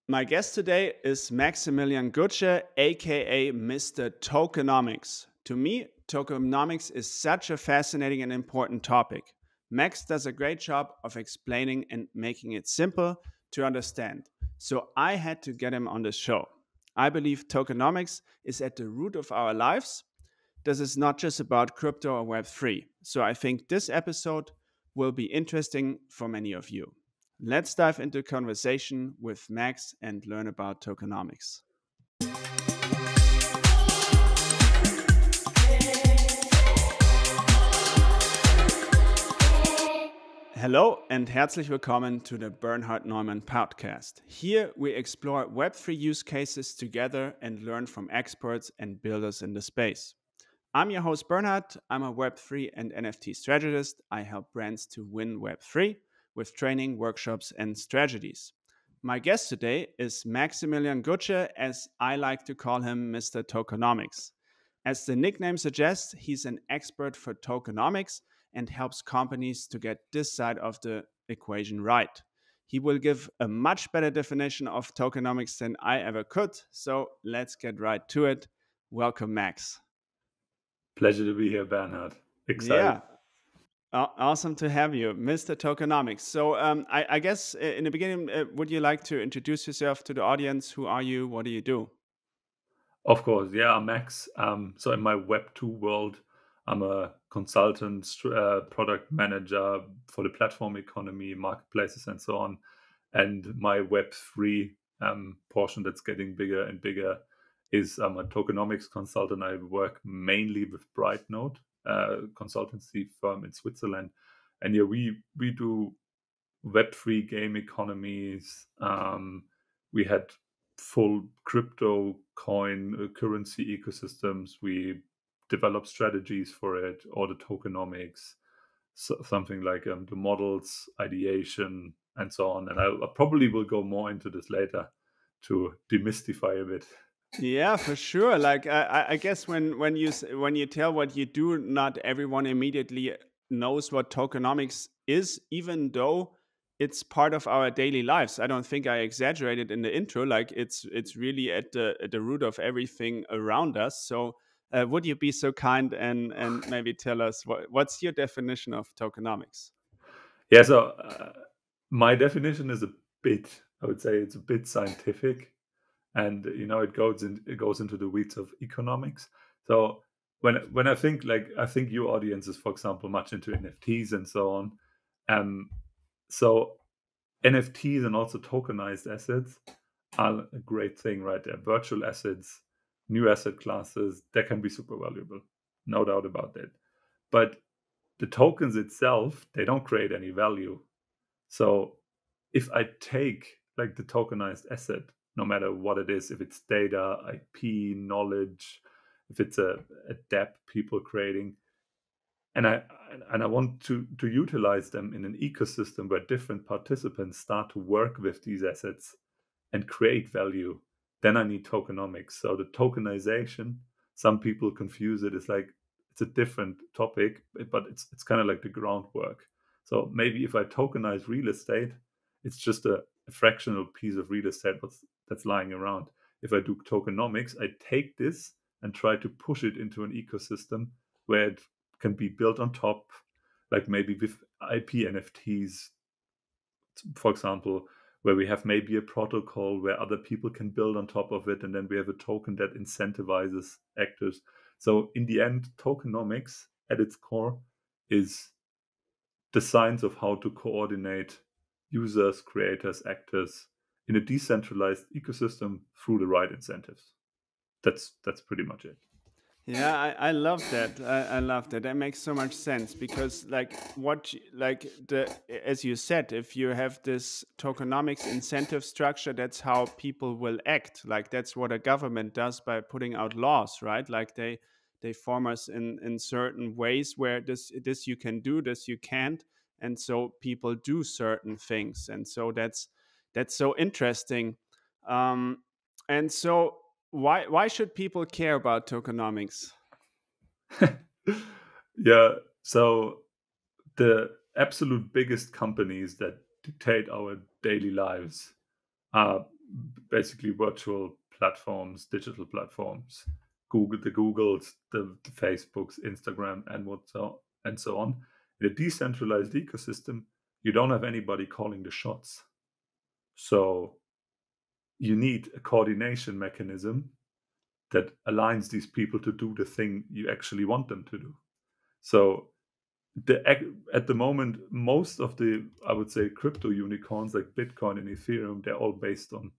My guest today is Maximilian Gutsche, aka Mr. Tokenomics. To me, tokenomics is such a fascinating and important topic. Max does a great job of explaining and making it simple to understand. So I had to get him on the show. I believe tokenomics is at the root of our lives. This is not just about crypto or Web3. So I think this episode will be interesting for many of you. Let's dive into conversation with Max and learn about tokenomics. Hello and herzlich willkommen to the Bernhard Neumann podcast. Here we explore Web3 use cases together and learn from experts and builders in the space. I'm your host, Bernhard. I'm a Web3 and NFT strategist. I help brands to win Web3 with training, workshops, and strategies. My guest today is Maximilian Gutsche, as I like to call him Mr. Tokenomics. As the nickname suggests, he's an expert for tokenomics and helps companies to get this side of the equation right. He will give a much better definition of tokenomics than I ever could. So let's get right to it. Welcome, Max. Pleasure to be here, Bernhard. Excited. Yeah, awesome to have you, Mr. Tokenomics. So, I guess in the beginning, would you like to introduce yourself to the audience? Who are you? What do you do? Of course, yeah, I'm Max. So in my Web2 world, I'm a consultant, product manager for the platform economy, marketplaces, and so on. And my Web3 portion that's getting bigger and bigger is I'm a tokenomics consultant. I work mainly with Brightnote, consultancy firm in Switzerland. And yeah, we do Web3 game economies. We had full crypto coin currency ecosystems. We developed strategies for it, or the tokenomics, something like the models, ideation, and so on. And I probably will go more into this later to demystify a bit. Yeah, for sure. Like I guess when you tell what you do, not everyone immediately knows what tokenomics is, even though it's part of our daily lives. I don't think I exaggerated in the intro. Like it's really at the root of everything around us. So would you be so kind and maybe tell us what's your definition of tokenomics? Yeah, so my definition is a bit, I would say it's a bit scientific, and it goes into the weeds of economics. So when I think, like, I think your audience is, for example, much into NFTs and so on. So NFTs and also tokenized assets are a great thing, right? They're virtual assets, new asset classes that can be super valuable, no doubt about that. But the tokens itself, they don't create any value. So if I take like the tokenized asset, no matter what it is, if it's data, IP, knowledge, if it's a debt people creating, and I want to utilize them in an ecosystem where different participants start to work with these assets and create value, then I need tokenomics. So the tokenization, some people confuse it. It's like it's a different topic, but it's kind of like the groundwork. So maybe if I tokenize real estate, it's just a fractional piece of real estate that's lying around. If I do tokenomics, I take this and try to push it into an ecosystem where it can be built on top, like maybe with IP NFTs, for example, where we have maybe a protocol where other people can build on top of it, and then we have a token that incentivizes actors. So in the end, tokenomics at its core is the science of how to coordinate users, creators, actors in a decentralized ecosystem through the right incentives. That's pretty much it. Yeah, I love that. I love that. That makes so much sense because, as you said, if you have this tokenomics incentive structure, that's how people will act. Like that's what a government does by putting out laws, right? Like they form us in certain ways where this you can do, this you can't, and so people do certain things, and so that's so interesting. Um, and so why should people care about tokenomics? Yeah. So the absolute biggest companies that dictate our daily lives are basically virtual platforms, digital platforms, the Googles, the Facebooks, Instagram, and so on. In a decentralized ecosystem, you don't have anybody calling the shots. So you need a coordination mechanism that aligns these people to do the thing you actually want them to do. So at the moment, most of the, I would say, crypto unicorns like Bitcoin and Ethereum, they're all based on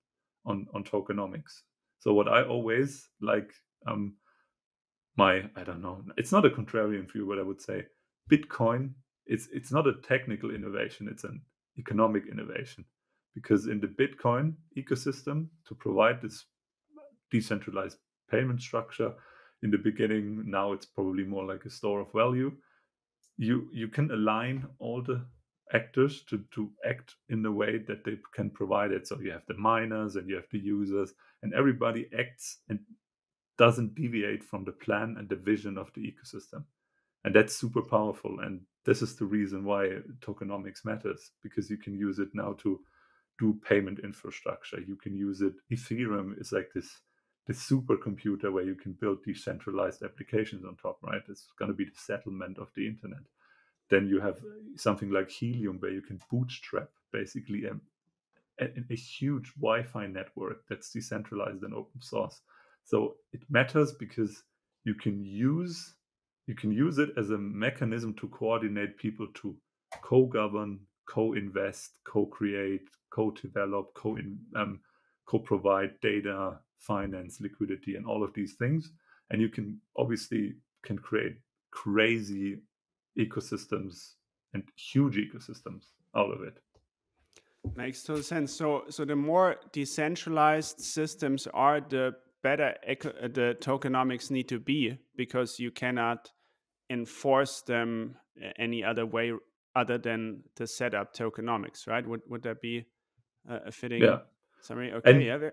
tokenomics. So what I always like, I don't know, it's not a contrarian view, but I would say Bitcoin, it's not a technical innovation, it's an economic innovation. Because in the Bitcoin ecosystem, to provide this decentralized payment structure in the beginning, now it's probably more like a store of value. You can align all the actors to act in the way that they can provide it. So you have the miners and you have the users, and everybody acts and doesn't deviate from the plan and the vision of the ecosystem. And that's super powerful. And this is the reason why tokenomics matters, because you can use it now to do payment infrastructure. You can use it. Ethereum is like this supercomputer where you can build decentralized applications on top, right? It's going to be the settlement of the internet. Then you have something like Helium where you can bootstrap basically a huge Wi-Fi network that's decentralized and open source. So it matters because you can use it as a mechanism to coordinate people to co-govern, co-invest, co-create, co-develop, co-provide data, finance, liquidity, and all of these things. And you can obviously can create crazy ecosystems and huge ecosystems out of it. Makes total sense. So the more decentralized systems are, the better the tokenomics need to be, because you cannot enforce them any other way other than to set up tokenomics, right? Would that be a fitting Yeah. summary? Okay, And yeah, very,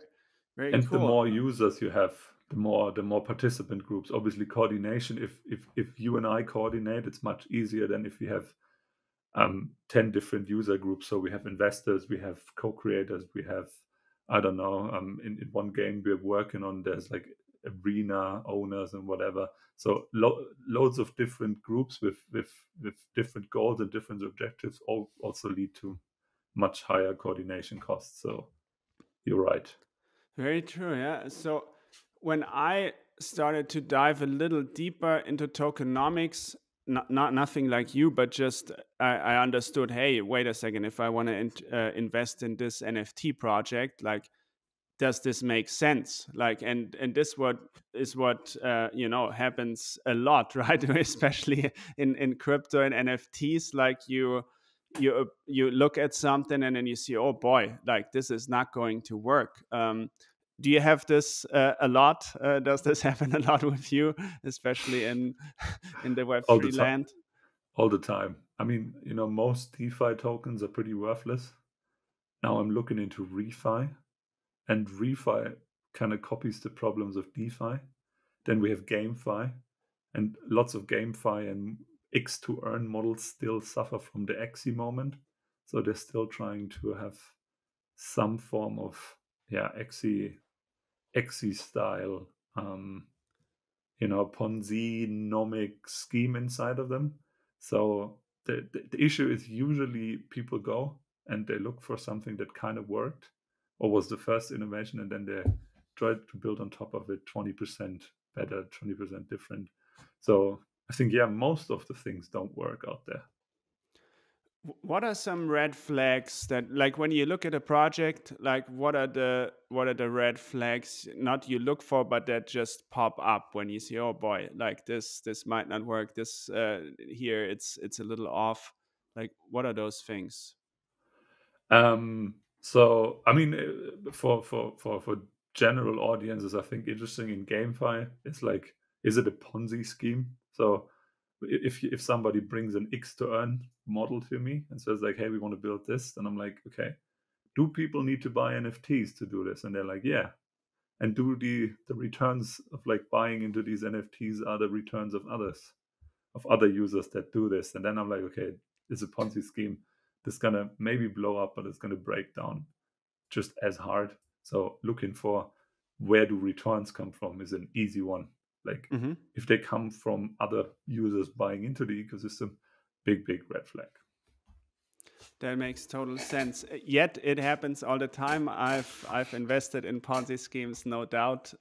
very and the cool. more users you have, the more participant groups. Obviously, coordination. If you and I coordinate, it's much easier than if we have 10 different user groups. So we have investors, we have co-creators, we have, I don't know, in one game we're working on, there's like arena owners and whatever. So loads of different groups with different goals and different objectives also lead to much higher coordination costs. So you're right. Very true, yeah. So when I started to dive a little deeper into tokenomics, not nothing like you, but just I understood. Hey, wait a second. If I want to invest in this NFT project, like, does this make sense? Like, and this what is what happens a lot, right? Especially in crypto and NFTs. Like, you look at something and then you see, oh boy, like, this is not going to work. Do you have this a lot? Does this happen a lot with you, especially in the Web All the three time. land? All the time. I mean, most DeFi tokens are pretty worthless. Now I'm looking into refi, and refi kind of copies the problems of DeFi. Then we have GameFi, and lots of GameFi and X to earn models still suffer from the XE moment. So they're still trying to have some form of XE style Ponzi-nomic scheme inside of them. So the issue is usually people go and they look for something that kind of worked or was the first innovation, and then they try to build on top of it 20% better, 20% different. So I think, most of the things don't work out there. What are some red flags that, like, when you look at a project, like, what are the red flags, not you look for, but that just pop up when you see, oh boy, like, this might not work, this here it's a little off. Like, what are those things? So I mean, for general audiences, I think interesting in GameFi is like, is it a Ponzi scheme? So if somebody brings an X to earn model to me and says like, hey, we want to build this, then I'm like, okay, do people need to buy NFTs to do this? And they're like, yeah. And do the returns of like buying into these NFTs are the returns of other users that do this? And then I'm like, okay, it's a Ponzi scheme. This is gonna maybe blow up, but it's gonna break down just as hard. So looking for where do returns come from is an easy one. Like Hmm. if they come from other users buying into the ecosystem, big red flag. That makes total sense. Yet it happens all the time. I've invested in Ponzi schemes, no doubt.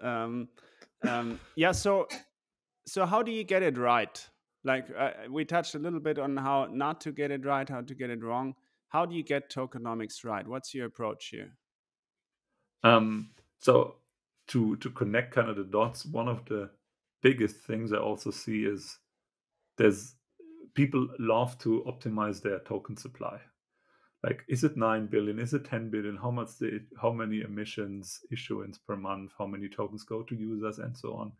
Yeah. So how do you get it right? Like we touched a little bit on how not to get it right, how to get it wrong. How do you get tokenomics right? What's your approach here? So to connect kind of the dots, one of the biggest things I also see is there's people love to optimize their token supply. Like, is it 9 billion? Is it 10 billion? How many emissions issuance per month? How many tokens go to users and so on?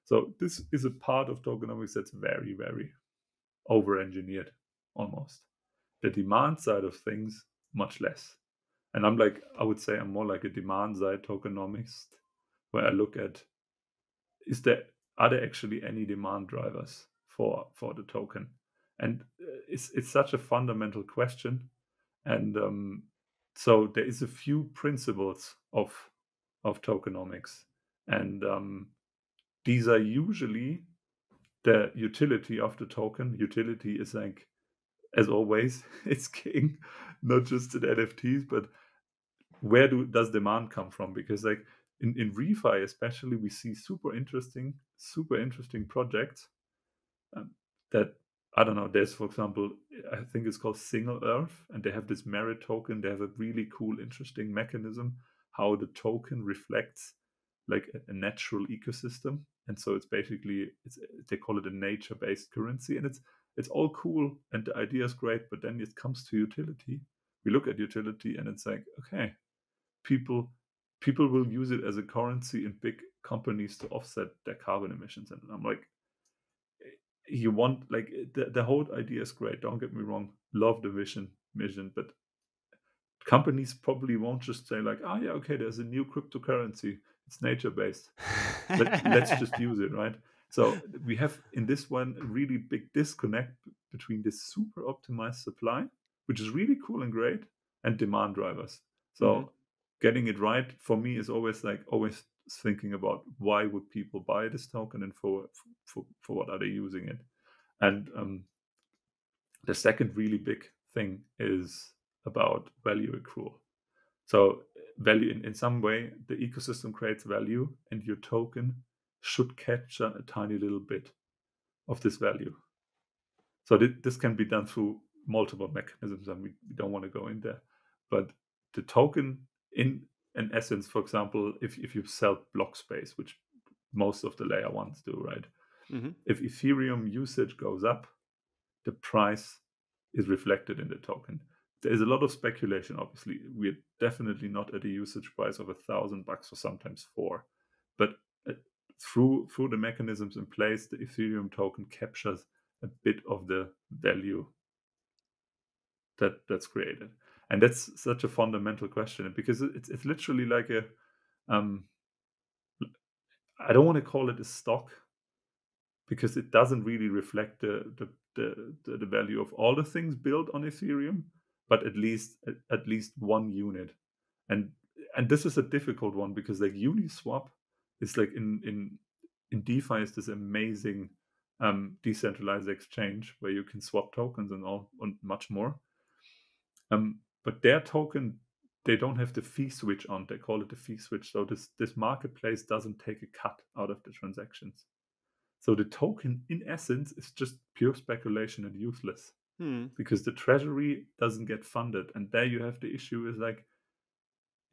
So this is a part of tokenomics that's very over engineered almost. The demand side of things, much less. And I would say I'm more like a demand side tokenomist, where I look at are there actually any demand drivers for the token? And it's such a fundamental question. And so there is a few principles of tokenomics, and these are usually the utility of the token. Utility is like, as always, it's king, not just in NFTs, but where does demand come from? Because like in refi especially, we see super interesting projects um, that, I don't know, there's, for example, I think it's called Single Earth, and they have this merit token. They have a really cool interesting mechanism how the token reflects like a natural ecosystem. And so it's basically, they call it a nature based currency, and it's all cool and the idea is great, but then it comes to utility. We look at utility and it's like, okay, people people will use it as a currency in big companies to offset their carbon emissions. And I'm like, you want, like, the whole idea is great, don't get me wrong, love the mission, but companies probably won't just say like, oh yeah, okay, there's a new cryptocurrency, it's nature based, let's just use it, right? So we have in this one a really big disconnect between this super optimized supply, which is really cool and great, and demand drivers. Hmm. So getting it right for me is always thinking about why would people buy this token, and for what are they using it. And the second really big thing is about value accrual. So value, in some way, the ecosystem creates value, and your token should capture a tiny little bit of this value. So this can be done through multiple mechanisms, and we don't want to go in there. But the token, in essence, for example, if you sell block space, which most of the layer ones do, right? Hmm. If Ethereum usage goes up, the price is reflected in the token. There is a lot of speculation, obviously. We're definitely not at a usage price of $1,000 or sometimes four. But uh, through the mechanisms in place, the Ethereum token captures a bit of the value that's created. And that's such a fundamental question, because it's literally like a um, I don't want to call it a stock, because it doesn't really reflect the value of all the things built on Ethereum, but at least one unit. And this is a difficult one, because like Uniswap is like in DeFi is this amazing decentralized exchange where you can swap tokens and all and much more. But their token, they don't have the fee switch on. They call it the fee switch. So this marketplace doesn't take a cut out of the transactions. So the token, in essence, is just pure speculation and useless, Hmm. because the treasury doesn't get funded. And there you have the issue is like,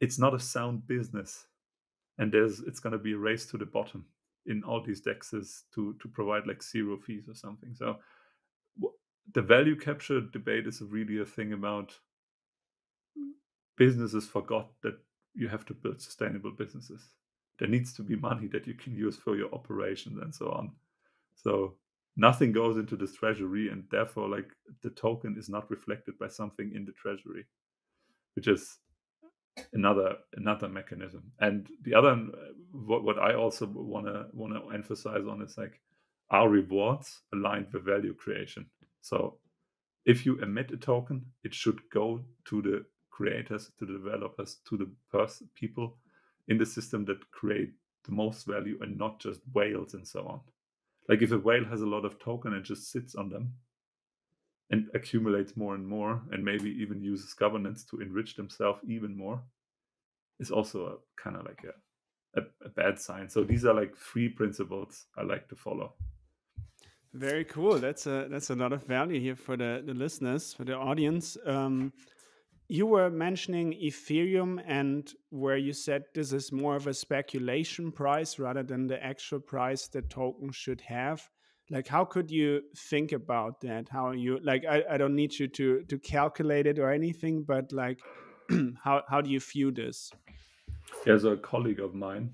it's not a sound business. And it's going to be a race to the bottom in all these dexes to provide like zero fees or something. So the value capture debate is really a thing about businesses forgot that you have to build sustainable businesses. There needs to be money that you can use for your operations and so on. So nothing goes into this treasury, and therefore, like, the token is not reflected by something in the treasury, which is another mechanism. And the other, what I also wanna emphasize on is like, are rewards aligned with value creation? So if you emit a token, it should go to the creators, to the developers, to the people in the system that create the most value and not just whales and so on. Like if a whale has a lot of token and just sits on them and accumulates more and more, and maybe even uses governance to enrich themselves even more, is also a kind of like a bad sign. So these are like 3 principles I like to follow. Very cool. That's a lot of value here for the listeners, for the audience. You were mentioning Ethereum, and where you said this is more of a speculation price rather than the actual price the token should have. Like, how could you think about that? How you like? I don't need you to calculate it or anything, but like, how do you view this? There's a colleague of mine.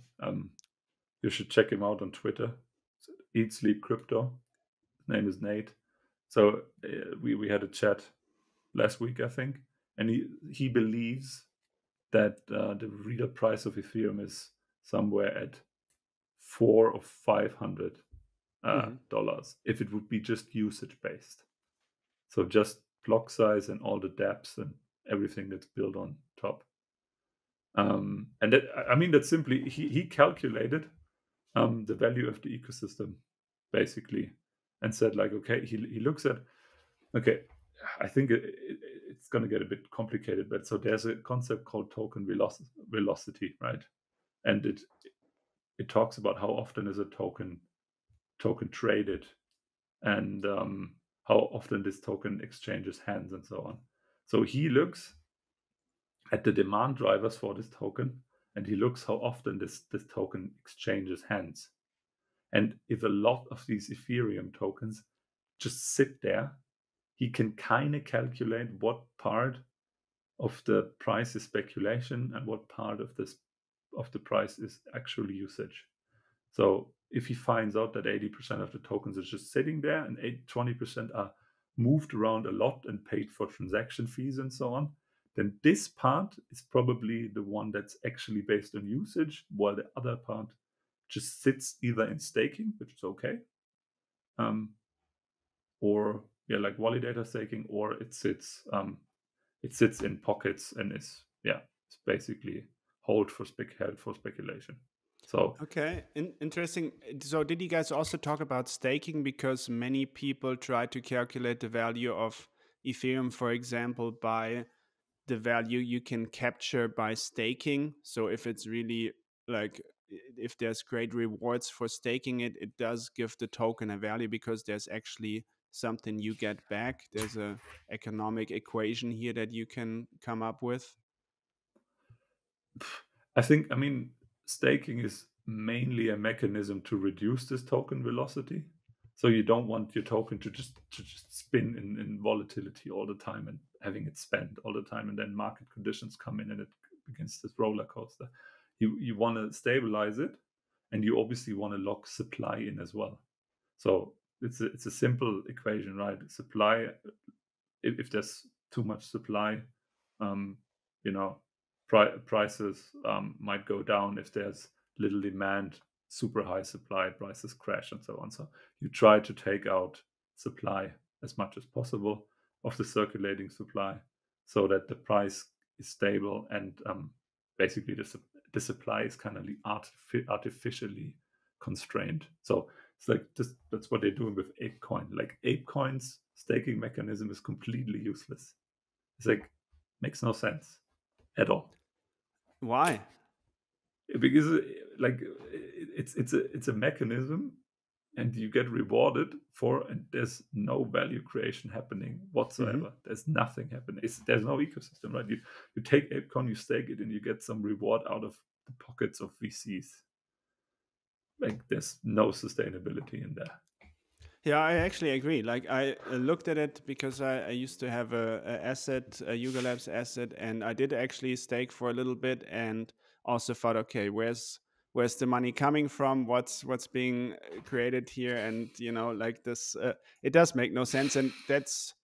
You should check him out on Twitter. Eat Sleep Crypto. His name is Nate. So we had a chat last week, I think, and he believes that the real price of Ethereum is somewhere at $400 or $500 Mhm. dollars if it would be just usage based. So just block size and all the dApps and everything that's built on top. And that, I mean, that's simply he calculated the value of the ecosystem basically, and said like, okay, he looks at, okay, I think it's going to get a bit complicated, but so there's a concept called token velocity, right? And it talks about how often is a token traded, and how often this token exchanges hands and so on. So he looks at the demand drivers for this token, and he looks how often this token exchanges hands. And if a lot of these Ethereum tokens just sit there, he can kind of calculate what part of the price is speculation and what part of the price is actually usage. So if he finds out that 80% of the tokens are just sitting there and 20% are moved around a lot and paid for transaction fees and so on, then this part is probably the one that's actually based on usage, while the other part just sits either in staking, which is okay, or yeah, like validator staking, or it sits in pockets and is it's basically held for speculation. So Okay, interesting. So, did you guys also talk about staking? Because many people try to calculate the value of Ethereum, for example, by the value you can capture by staking. So, if it's really like, if there's great rewards for staking it, it does give the token a value because there's actually something you get back. There's a economic equation here that you can come up with. I mean, staking is mainly a mechanism to reduce this token velocity. So you don't want your token to just spin in volatility all the time and having it spend all the time, and then market conditions come in and it begins this roller coaster. You want to stabilize it, and you obviously want to lock supply in as well. So it's a simple equation, right? Supply, if there's too much supply, um, you know, prices might go down. If there's little demand, super high supply, prices crash and so on. So you try to take out supply as much as possible of the circulating supply, so that the price is stable, and basically the supply is kind of artificially constrained. So it's like that's what they're doing with ApeCoin. Like ApeCoin's staking mechanism is completely useless. It's like makes no sense at all, Why? because like it's a mechanism, and you get rewarded for, and there's no value creation happening whatsoever. There's nothing happening. There's no ecosystem, right? You take ApeCoin, you stake it, and you get some reward out of the pockets of VCs. Like there's no sustainability in there. Yeah, I actually agree. Like I looked at it because I used to have a asset, a Yuga Labs asset, and I did actually stake for a little bit, and also thought, okay, where's the money coming from? What's being created here? And like this, it does make no sense, and that's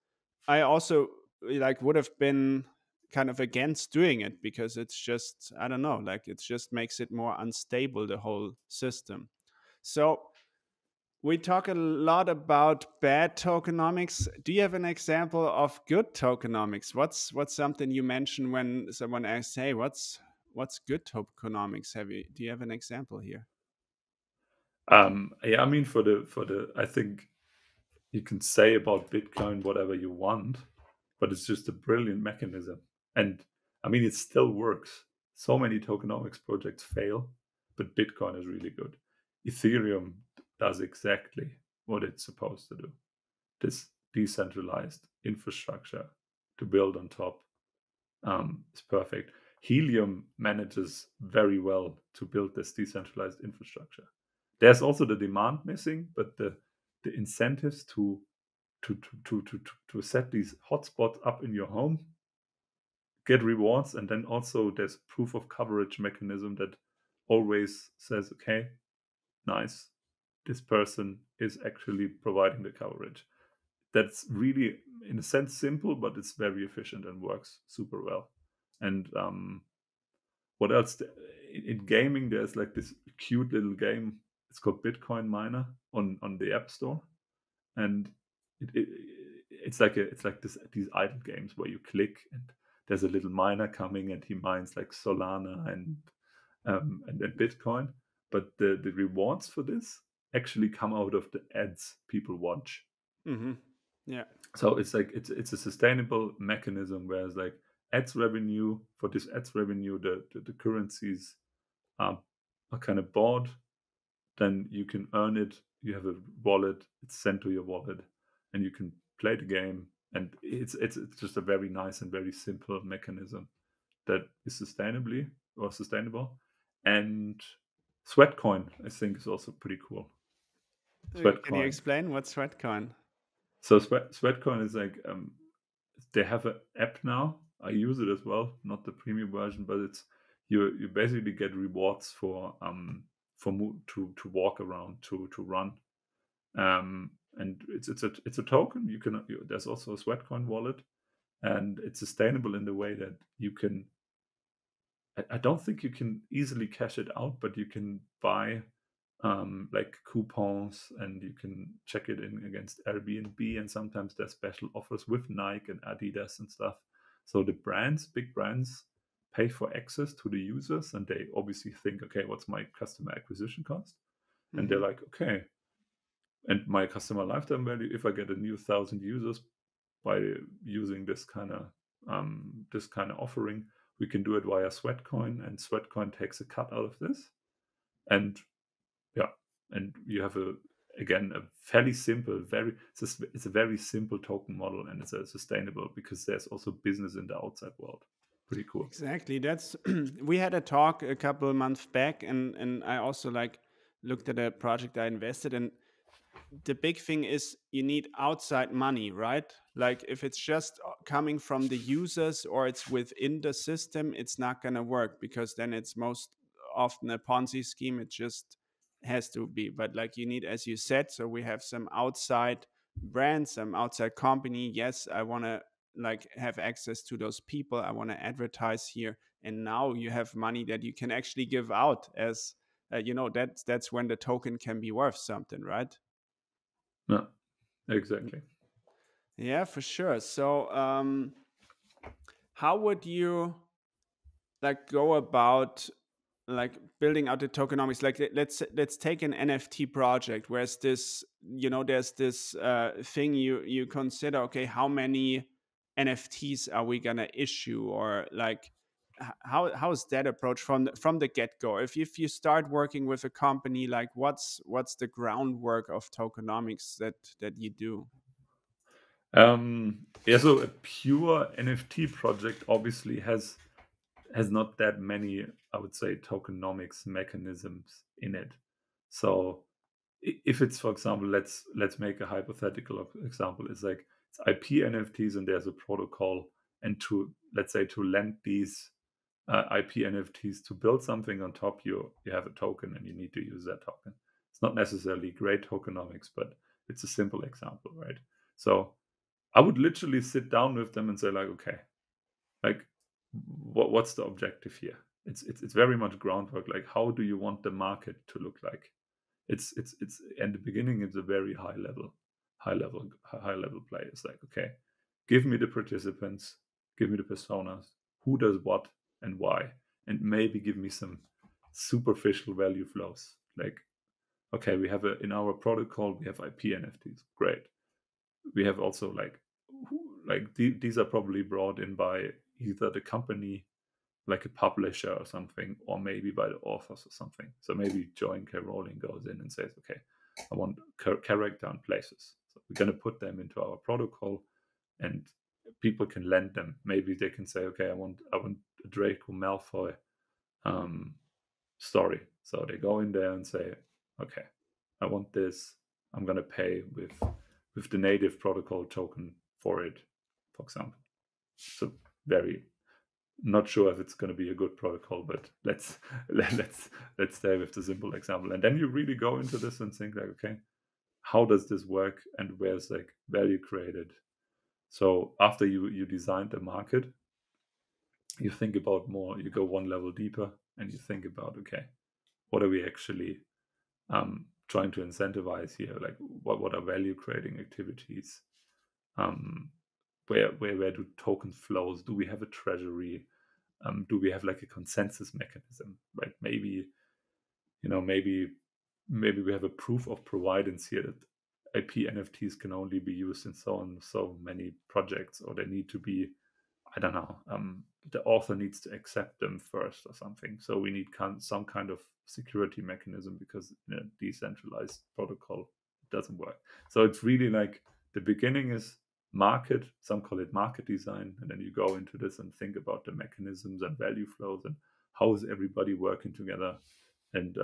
I also like would have been kind of against doing it because it's just I don't know, like it just makes it more unstable the whole system. So we talk a lot about bad tokenomics. Do you have an example of good tokenomics? What's something you mention when someone asks, "Hey, what's good tokenomics? Do you have an example here? Yeah, I mean, I think you can say about Bitcoin whatever you want, but it's just a brilliant mechanism. And I mean, it still works. So many tokenomics projects fail, but Bitcoin is really good. Ethereum does exactly what it's supposed to do. This decentralized infrastructure to build on top is perfect. Helium manages very well to build this decentralized infrastructure. There's also the demand missing, but the incentives to set these hotspots up in your home, get rewards, and then also there's proof of coverage mechanism that always says, okay, nice, this person is actually providing the coverage. That's really, in a sense, simple, but it's very efficient and works super well. And what else? In gaming, there's like this cute little game. It's called Bitcoin Miner on the App Store, and it's like these idle games where you click and there's a little miner coming and he mines like Solana and then Bitcoin. But the rewards for this actually come out of the ads people watch. Mm-hmm. Yeah. So it's like it's a sustainable mechanism, whereas like ads revenue, for this ads revenue, the currencies are kind of bought, then you can earn it. You have a wallet, it's sent to your wallet, and you can play the game. And it's just a very nice and very simple mechanism that is sustainable. And Sweatcoin, I think, is also pretty cool. Can you Sweatcoin. explain what's Sweatcoin? So Sweatcoin is like they have an app now. I use it as well, not the premium version, but it's you basically get rewards to walk around, to run. And it's a token. There's also a Sweatcoin wallet, and it's sustainable in the way that you can. I don't think you can easily cash it out, but you can buy like coupons, and you can check it in against Airbnb, and sometimes there's special offers with Nike and Adidas and stuff. So the big brands, pay for access to the users, and they obviously think, okay, what's my customer acquisition cost? And they're Mm-hmm. like, okay, and my customer lifetime value, if I get a new 1,000 users by using this kind of offering, we can do it via Sweatcoin, and Sweatcoin takes a cut out of this. And yeah, and you have a fairly simple, it's a very simple token model, and it's a sustainable because there's also business in the outside world. Pretty cool. Exactly. That's we had a talk a couple of months back, and I also like looked at a project I invested in. The big thing is you need outside money, right? Like if it's just coming from the users or it's within the system, it's not going to work because then it's most often a Ponzi scheme. It just has to be. But like you need, as you said, so we have some outside brands, some outside company. Yes, I want to like have access to those people. I want to advertise here. And now you have money that you can actually give out as, that's when the token can be worth something, right? Yeah, exactly. Yeah, for sure. So, how would you like go about like building out the tokenomics? Like, let's take an NFT project. Where's this? There's this thing you consider. Okay, how many NFTs are we gonna issue, or like how is that approach from the get go? If you start working with a company, like what's the groundwork of tokenomics that you do? Yeah, so a pure NFT project obviously has not that many, I would say, tokenomics mechanisms in it. So if it's, for example, let's make a hypothetical example. It's like it's IP NFTs and there's a protocol, and to, let's say, to lend these IP NFTs to build something on top, you have a token and you need to use that token. It's not necessarily great tokenomics, but it's a simple example, right? So I would literally sit down with them and say, like, okay, like what's the objective here? It's very much groundwork. Like, how do you want the market to look like? It's in the beginning, it's a very high level play. It's like, okay, give me the participants, give me the personas, who does what and why, and maybe give me some superficial value flows. Like, okay, we have in our protocol, we have IP NFTs. Great. We have also these are probably brought in by either the company, like a publisher or something, or maybe by the authors or something. So maybe Joan K. Rowling goes in and says, okay, I want character and places. So we're going to put them into our protocol, and people can lend them. Maybe they can say, okay, I want a Draco Malfoy story. So they go in there and say, okay, I want this. I'm going to pay with the native protocol token for it, for example. So very not sure if it's going to be a good protocol, but let's stay with the simple example. And then you really go into this and think like, okay, how does this work, and where's like value created? So after you design the market, you think about more, you go one level deeper, and you think about, okay, what are we actually trying to incentivize here? Like what are value creating activities? Where do token flows? Do we have a treasury? Do we have like a consensus mechanism? Right? Maybe we have a proof of providence here that IP NFTs can only be used in so many projects, or they need to be, I don't know, the author needs to accept them first or something. So we need some kind of security mechanism, because in a decentralized protocol it doesn't work. So it's really like the beginning is market, some call it market design, and then you go into this and think about the mechanisms and value flows and how is everybody working together. And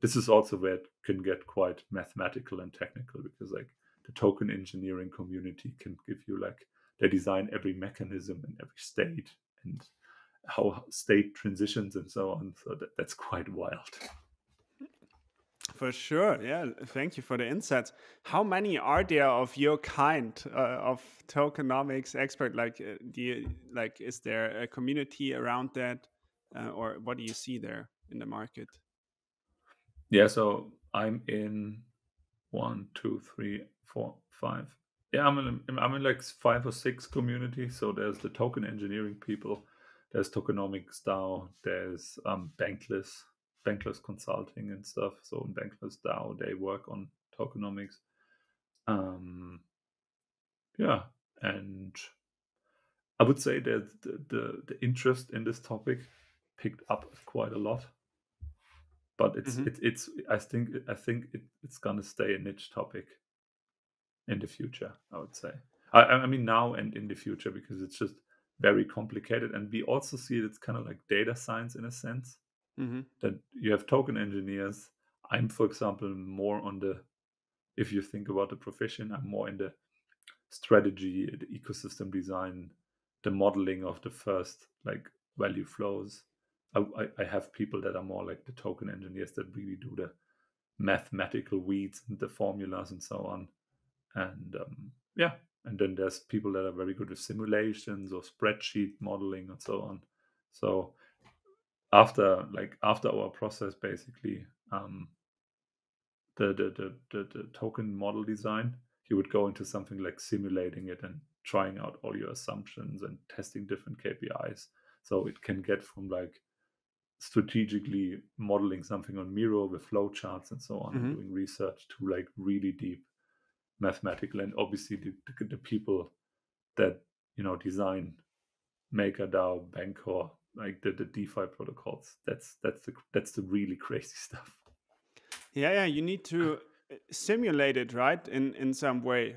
this is also where it can get quite mathematical and technical, because like the token engineering community can give you like, they design every mechanism in every state and how state transitions and so on. So that's quite wild. For sure. Yeah. Thank you for the insights. How many are there of your kind of tokenomics expert? Like, is there a community around that, or what do you see there in the market? Yeah. So I'm in 1, 2, 3, 4, 5. Yeah, I'm in like 5 or 6 communities. So there's the token engineering people, there's Tokenomics DAO, there's Bankless Consulting and stuff. So in Bankless DAO, they work on tokenomics. Yeah, and I would say that the interest in this topic picked up quite a lot, but it's I think it's gonna stay a niche topic in the future. I would say. I mean now and in the future, because it's just very complicated, and we also see it's kind of like data science in a sense, Mm-hmm. that you have token engineers. I'm, for example, more on the, if you think about the profession, I'm more in the strategy, the ecosystem design, the modeling of the first like value flows. I have people that are more like the token engineers that really do the mathematical weeds and the formulas and so on. And yeah, and then there's people that are very good with simulations or spreadsheet modeling and so on. So after our process, basically, the token model design, you would go into something like simulating it and trying out all your assumptions and testing different KPIs. So it can get from like strategically modeling something on Miro with flowcharts and so on, and Mm-hmm. doing research, to like really deep mathematical. And obviously the people that design MakerDAO, Bancor, like the DeFi protocols, that's the really crazy stuff. Yeah. You need to simulate it, right? In some way.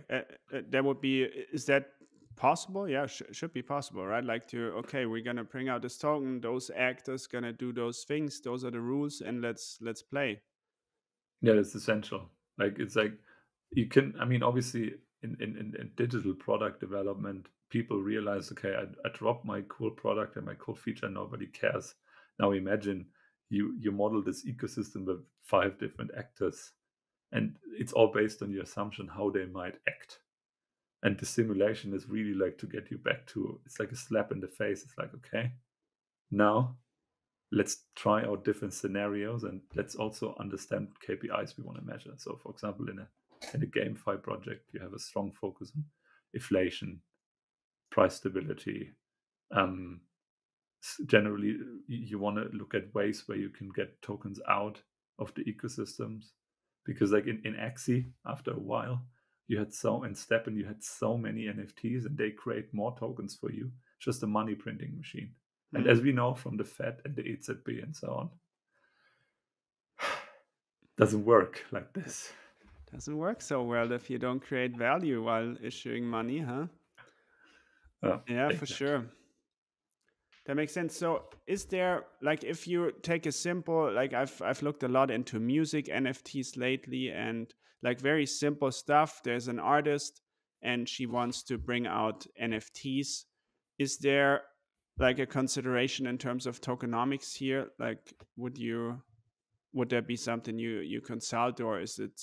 That would be. Is that possible? Yeah, should be possible, right? Like okay, we're gonna bring out this token. Those actors gonna do those things. Those are the rules, and let's play. Yeah, it's essential. Like it's like you can. I mean, obviously, in digital product development, people realize, okay, I dropped my cool product and my cool feature, nobody cares. Now imagine you model this ecosystem with 5 different actors, and it's all based on your assumption how they might act. And the simulation is really like to get you back to, it's like a slap in the face. It's like, okay, now let's try out different scenarios, and let's also understand what KPIs we want to measure. So for example, in a GameFi project, you have a strong focus on inflation, price stability, um, generally you want to look at ways where you can get tokens out of the ecosystems, because like in Axie, after a while, you had so in Steppen you had so many NFTs, and they create more tokens for you, just a money printing machine. And Mm. as we know from the Fed and the EZB and so on, doesn't work like this. Doesn't work so well if you don't create value while issuing money, huh? Yeah, for Exactly. sure. That makes sense. So, is there like if you take a simple like I've looked a lot into music NFTs lately and like very simple stuff. There's an artist and she wants to bring out NFTs. Is there like a consideration in terms of tokenomics here? Like, would there be something you consult, or is it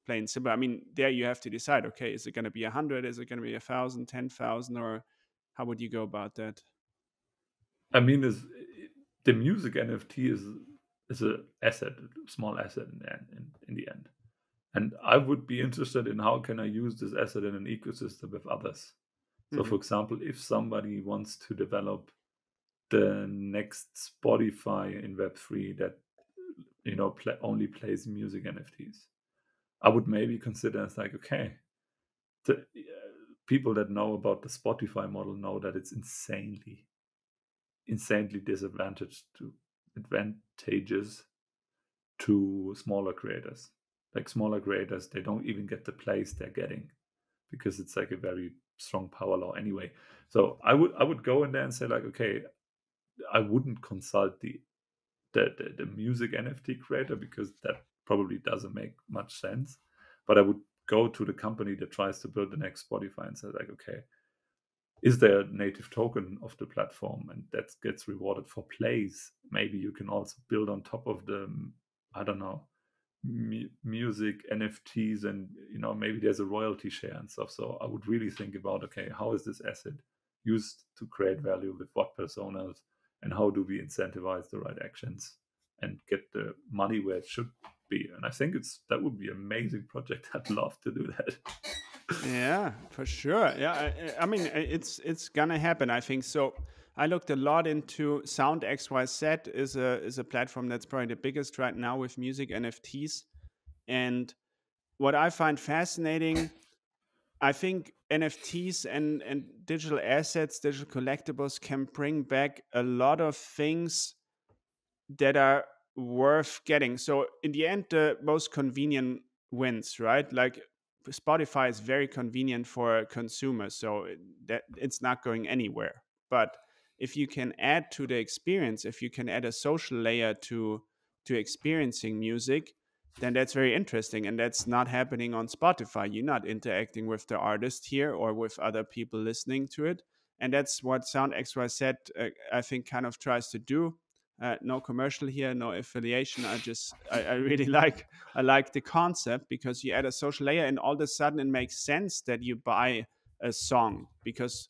plain simple? I mean, there you have to decide. Okay, is it going to be 100? Is it going to be 1,000, 10,000, or how would you go about that? I mean, the music NFT is a asset, a small asset in the end. And I would be interested in how can I use this asset in an ecosystem with others. So, Hmm. for example, if somebody wants to develop the next Spotify in Web3 that only plays music NFTs, I would maybe consider as like, okay, the people that know about the Spotify model know that it's insanely disadvantaged to advantageous to smaller creators. Like smaller creators, they don't even get the place they're getting because it's like a very strong power law anyway. So I would go in there and say like, okay, I wouldn't consult the music NFT creator because that probably doesn't make much sense. But I would go to the company that tries to build the next Spotify and say like, okay, is there a native token of the platform and that gets rewarded for plays? Maybe you can also build on top of the, I don't know, music NFTs, and maybe there's a royalty share and stuff. So I would really think about, okay, how is this asset used to create value with what personas, and how do we incentivize the right actions and get the money where it should be? And I think that would be an amazing project. I'd love to do that. Yeah, for sure. Yeah, I mean, it's gonna happen. I think so. I looked a lot into Sound XYZ is a platform that's probably the biggest right now with music NFTs. And what I find fascinating, I think NFTs and digital assets, digital collectibles can bring back a lot of things that are worth getting. So in the end, the most convenient wins, right? Like Spotify is very convenient for consumers, so that it's not going anywhere. But if you can add to the experience, if you can add a social layer to experiencing music, then that's very interesting. And that's not happening on Spotify. You're not interacting with the artist here or with other people listening to it. And that's what Sound XYZ, I think, kind of tries to do. No commercial here, no affiliation. I really I like the concept because you add a social layer and all of a sudden it makes sense that you buy a song because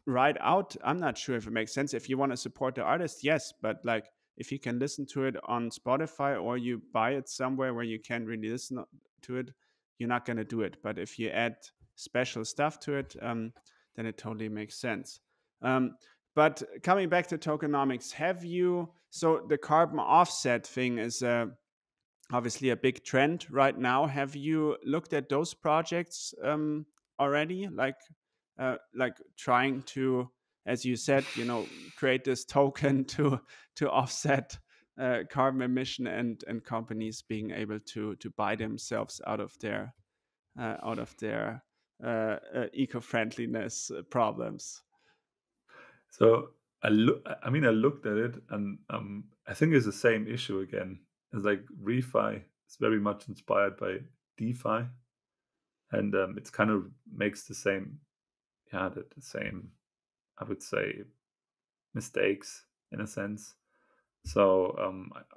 right out, I'm not sure if it makes sense. If you want to support the artist, yes, but like if you can listen to it on Spotify or you buy it somewhere where you can really listen to it, you're not going to do it. But if you add special stuff to it, then it totally makes sense. Um, but coming back to tokenomics, have you? So the carbon offset thing is obviously a big trend right now. Have you looked at those projects already? Like trying to, as you said, create this token to offset carbon emission and companies being able to buy themselves out of their eco-friendliness problems. So I mean, I looked at it, and I think it's the same issue again. It's like refi is very much inspired by DeFi, and it's kind of makes the same, yeah, the same, I would say, mistakes in a sense. So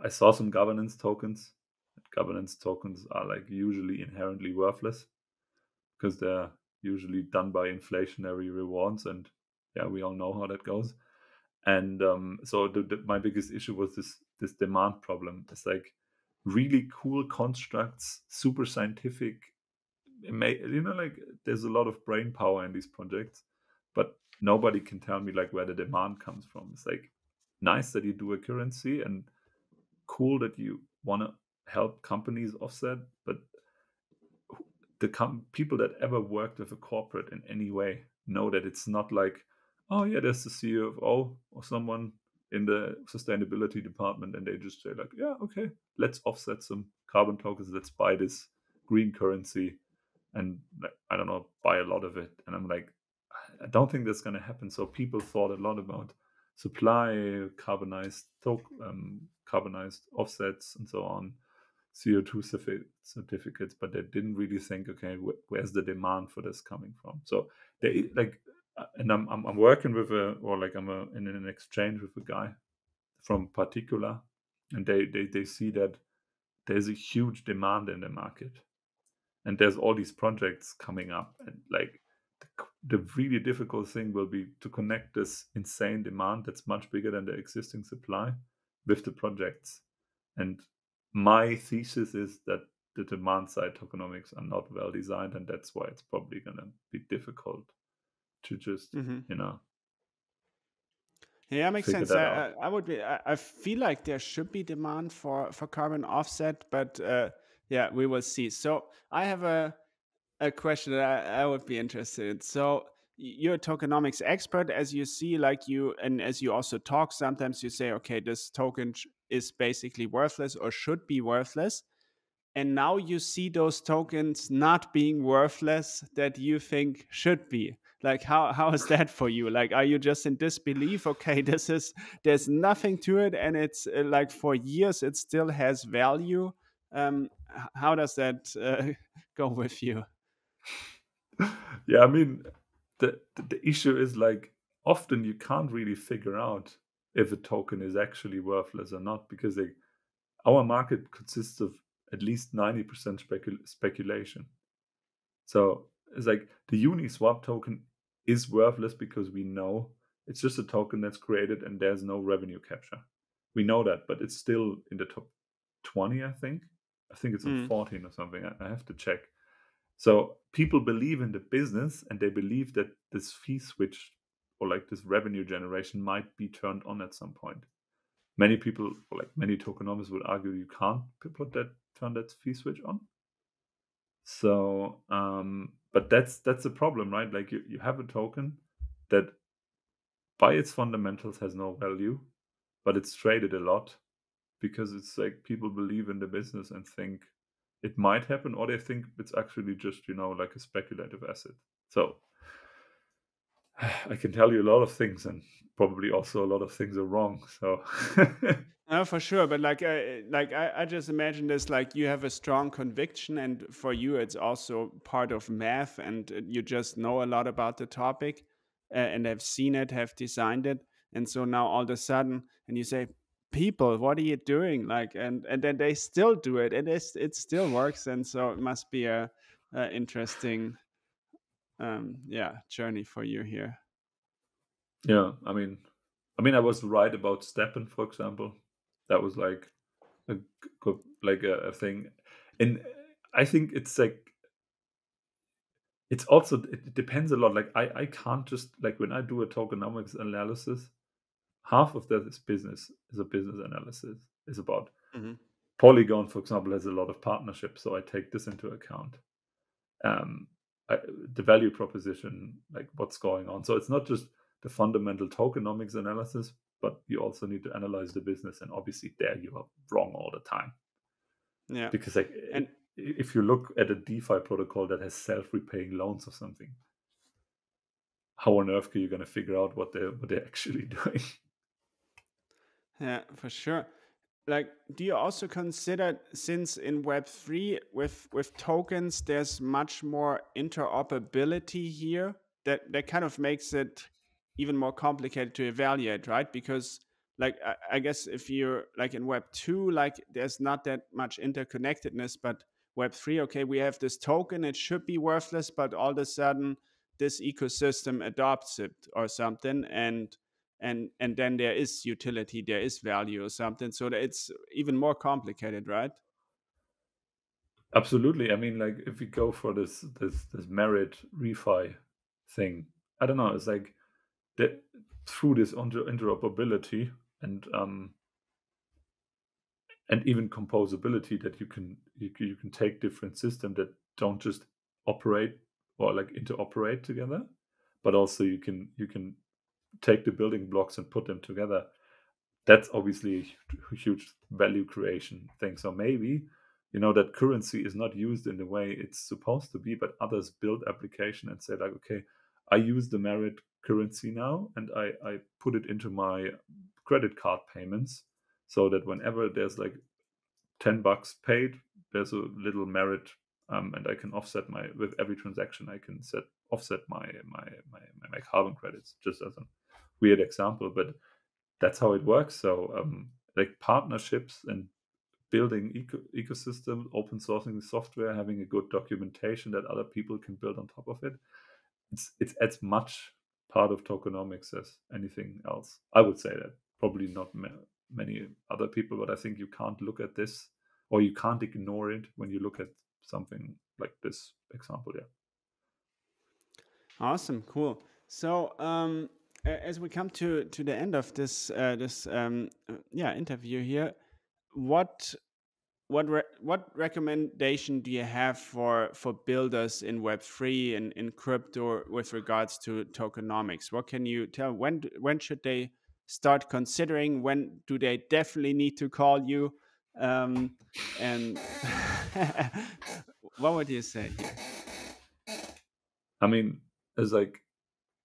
I saw some governance tokens. Governance tokens are like usually inherently worthless because they're usually done by inflationary rewards, and yeah, we all know how that goes. And so my biggest issue was this demand problem. It's like really cool constructs, super scientific. Like there's a lot of brain power in these projects, but nobody can tell me like where the demand comes from. It's like nice that you do a currency and cool that you want to help companies offset, but the people that ever worked with a corporate in any way know that it's not like, oh yeah, there's the CFO or someone in the sustainability department, and they just say like, yeah, okay, let's offset some carbon tokens, let's buy this green currency, and like, I don't know, buy a lot of it. And I'm like, I don't think that's going to happen. So people thought a lot about supply, carbonized offsets, and so on, CO2 certificates, but they didn't really think, okay, where's the demand for this coming from? So they like, and I'm working with in an exchange with a guy from particular, and they see that there's a huge demand in the market, and there's all these projects coming up, and like the really difficult thing will be to connect this insane demand that's much bigger than the existing supply with the projects. And my thesis is that the demand side tokenomics are not well designed, and that's why it's probably going to be difficult to just, Hmm. you know, Yeah, makes figure sense. that out. I would be. I feel like there should be demand for carbon offset, but yeah, we will see. So I have a question that I would be interested in. So you're a tokenomics expert, as you see, like you, and as you also talk, sometimes you say, okay, this token is basically worthless or should be worthless. And now you see those tokens not being worthless that you think should be. Like how is that for you? Like, are you just in disbelief? Okay, there's nothing to it, and it's like for years it still has value. How does that go with you? Yeah, I mean, the issue is like often you can't really figure out if a token is actually worthless or not, because our market consists of at least 90% speculation. So it's like the Uniswap token is worthless because we know it's just a token that's created and there's no revenue capture. We know that, but it's still in the top 20, I think. I think it's on Mm. 14 or something. I have to check. So people believe in the business, and they believe that this fee switch or like this revenue generation might be turned on at some point. Many people, or like many tokenomists, would argue you can't turn that fee switch on. So, but that's a problem, right? Like you have a token that by its fundamentals has no value, but it's traded a lot because it's like people believe in the business and think it might happen, or they think it's actually just, like a speculative asset. So I can tell you a lot of things, and probably also a lot of things are wrong. So No, for sure. But I just imagine this like you have a strong conviction, and for you, it's also part of math, and you just know a lot about the topic, and have seen it, have designed it, and so now all of a sudden, and you say, "People, what are you doing?" Like, and then they still do it, and it still works, and so it must be a interesting, yeah, journey for you here. yeah, I mean, I was right about Steppen, for example. That was like a thing, and I think it's like it's also it depends a lot. Like I can't just like when I do a tokenomics analysis, half of that is a business analysis. Is about Hmm. Polygon, for example, has a lot of partnerships, so I take this into account. Um, the value proposition, like what's going on. So it's not just the fundamental tokenomics analysis, but you also need to analyze the business. And obviously, there you are wrong all the time, Yeah, because like and if you look at a DeFi protocol that has self-repaying loans or something, how on earth are you going to figure out what they're actually doing? yeah, for sure. Like, do you also consider, since in Web3 with tokens there's much more interoperability here, that kind of makes it even more complicated to evaluate, right? Because like I guess if you're like in Web2, like there's not that much interconnectedness, but Web3, okay, we have this token, it should be worthless, but all of a sudden this ecosystem adopts it or something, and then there is utility, there is value or something, so that it's even more complicated, right? Absolutely. I mean, like if we go for this merit refi thing, I don't know. It's like that through this interoperability. and even composability, that you can take different systems that don't just operate or like interoperate together, but also you can take the building blocks and put them together. That's obviously a huge value creation thing. So maybe, that currency is not used in the way it's supposed to be, but others build application and say like, okay, I use the merit currency now, and I put it into my credit card payments, so that whenever there's like $10 paid, there's a little merit, and I can offset with every transaction. I can offset my carbon credits, just as a weird example, but that's how it works. So like partnerships and building ecosystems, open sourcing software, having a good documentation that other people can build on top of it. It's as much part of tokenomics as anything else. I would say that. Probably not many other people, but I think you can't look at this, or you can't ignore it when you look at something like this example. Yeah. Awesome, cool. So, as we come to the end of this interview here, what what recommendation do you have for builders in Web3 and in crypto with regards to tokenomics? What can you tell? When should they start considering? When do they definitely need to call you? And what would you say here? I mean, it's like,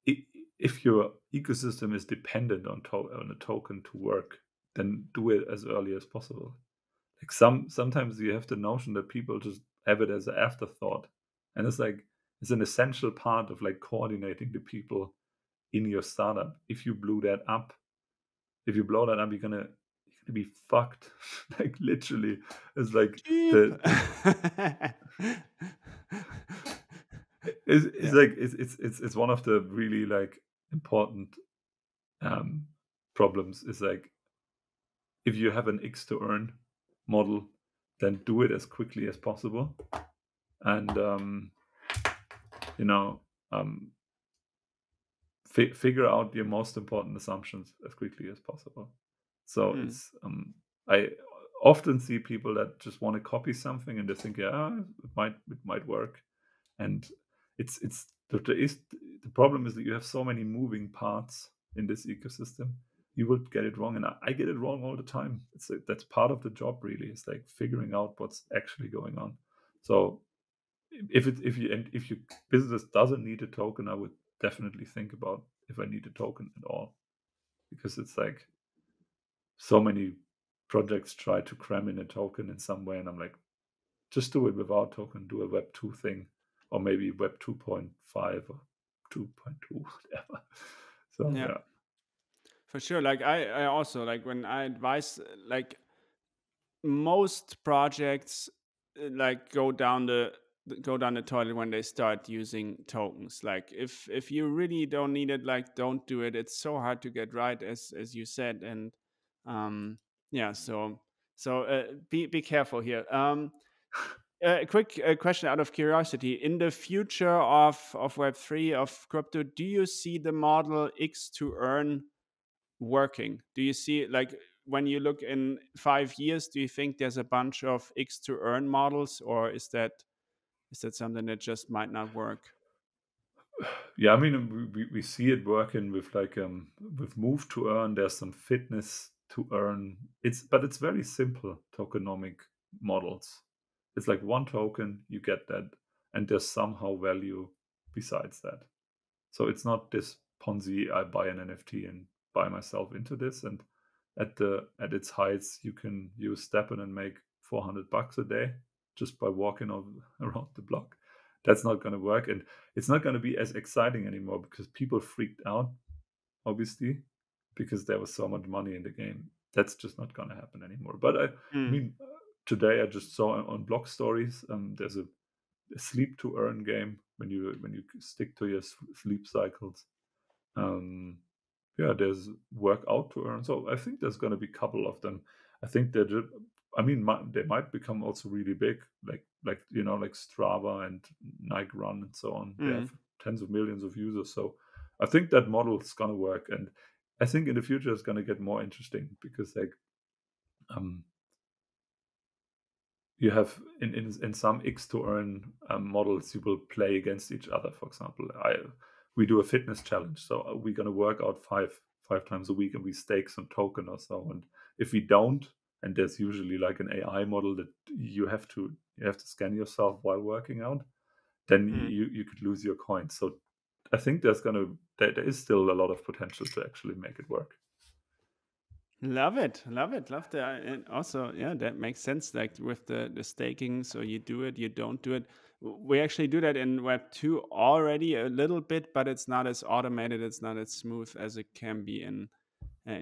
if your ecosystem is dependent on a token to work, then do it as early as possible. Like sometimes you have the notion that people just have it as an afterthought, and it's an essential part of like coordinating the people in your startup. If you blow that up, you're gonna be fucked. Like literally, it's like Cheap. the it's Yeah. like it's one of the really like important um problems. Is like, if you have an X to earn model, then do it as quickly as possible, and you know um, figure out your most important assumptions as quickly as possible. So Mm. it's I often see people that just want to copy something, and they think, yeah, it might work, and the problem is that you have so many moving parts in this ecosystem. You will get it wrong, and I get it wrong all the time. It's like, that's part of the job, really. It's like figuring out what's actually going on. So if your business doesn't need a token, I would definitely think about if I need a token at all, because it's like so many projects try to cram in a token in some way, and I'm like, just do it without token. Do a Web 2 thing, or maybe Web 2.5 or 2.2, whatever. So Yeah, yeah. for sure. Like I also like when I advise like most projects like go down the toilet when they start using tokens. Like if you really don't need it, like don't do it. It's so hard to get right, as you said. And yeah, so be careful here. A quick question out of curiosity: in the future of Web3 of crypto, do you see the model X to earn working? Do you see, like, when you look in 5 years, do you think there's a bunch of X to earn models, or is that something that just might not work? Yeah, I mean, we see it working with like with move to earn. There's some fitness to earn. It's very simple tokenomic models. It's like one token, you get that, and there's somehow value besides that. So it's not this Ponzi. I buy an NFT and buy myself into this, and at its heights, you can use Steppen and make $400 a day just by walking around the block. That's not going to work, and it's not going to be as exciting anymore because people freaked out, obviously, because there was so much money in the game. That's just not going to happen anymore. But I Mm. mean, today I just saw on Block Stories, there's a sleep to earn game when you stick to your sleep cycles. Um, yeah, there's work out to earn. So I think there's going to be a couple of them. I think that I mean, they might become also really big, like Strava and Nike Run and so on. They have Mm. tens of millions of users. So I think that model is going to work. And I think in the future it's going to get more interesting because like you have in some X to earn models, you will play against each other. For example, we do a fitness challenge, so we're going to work out five times a week, and we stake some token or so. And if we don't, and there's usually like an AI model that you have to scan yourself while working out, then Mm. you could lose your coins. So I think there is still a lot of potential to actually make it work. Love it, love it, love that. And also, yeah, that makes sense. Like with the staking, so you do it, you don't do it. We actually do that in Web 2 already a little bit, but it's not as automated, it's not as smooth as it can be in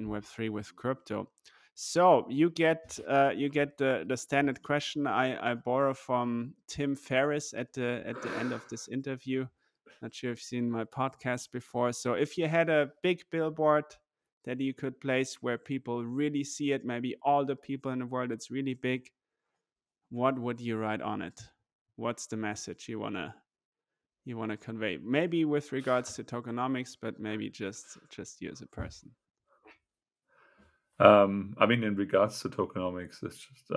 Web 3 with crypto. So you get the standard question I borrow from Tim Ferriss at the end of this interview. Not sure if you've seen my podcast before. So if you had a big billboard that you could place where people really see it, maybe all the people in the world, it's really big, what would you write on it? What's the message you wanna convey? Maybe with regards to tokenomics, but maybe just you as a person. I mean, in regards to tokenomics, it's just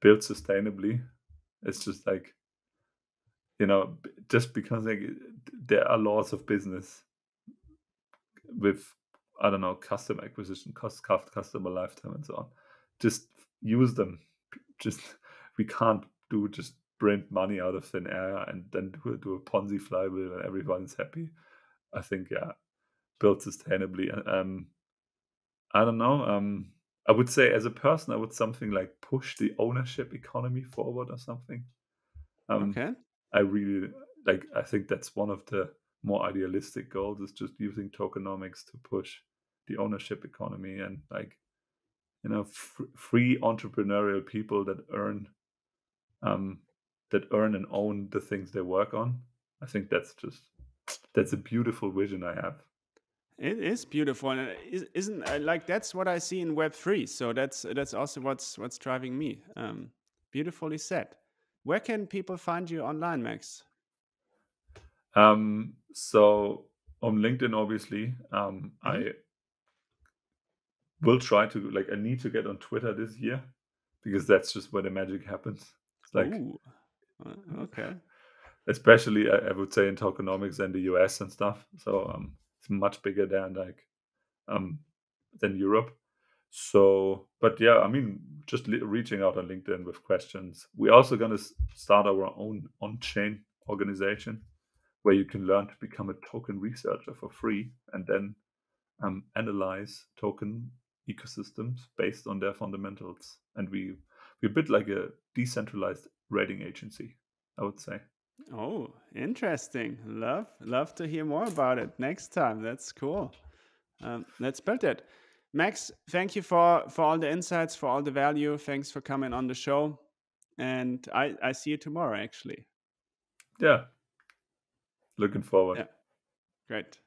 built sustainably. It's just like, just because like there are laws of business with, I don't know, customer acquisition cost, customer lifetime, and so on. Just use them. Just we can't just print money out of thin air and then do a Ponzi flywheel and everyone's happy. I think built sustainably. I don't know. I would say as a person, I would something like push the ownership economy forward or something. Um, Okay. I really like. I think that's one of the more idealistic goals is just using tokenomics to push the ownership economy and like free entrepreneurial people um, that earn and own the things they work on. I think that's a beautiful vision I have. It is beautiful, and isn't like that's what I see in Web 3. So that's also what's driving me. Beautifully said. Where can people find you online, Max? So on LinkedIn, obviously, Hmm. I will try to like. I need to get on Twitter this year because that's just where the magic happens. It's like, Oh, okay. especially I would say in tokenomics and the US and stuff. So it's much bigger um, than Europe. So, but yeah, I mean, just reaching out on LinkedIn with questions. We're also going to start our own on-chain organization where you can learn to become a token researcher for free and then analyze token ecosystems based on their fundamentals. And we're a bit like a decentralized rating agency, I would say. Oh, interesting. Love to hear more about it next time. That's cool. Let's build it. Max, thank you for all the insights, for all the value. Thanks for coming on the show. And I see you tomorrow, actually. Yeah, looking forward. Yeah, great.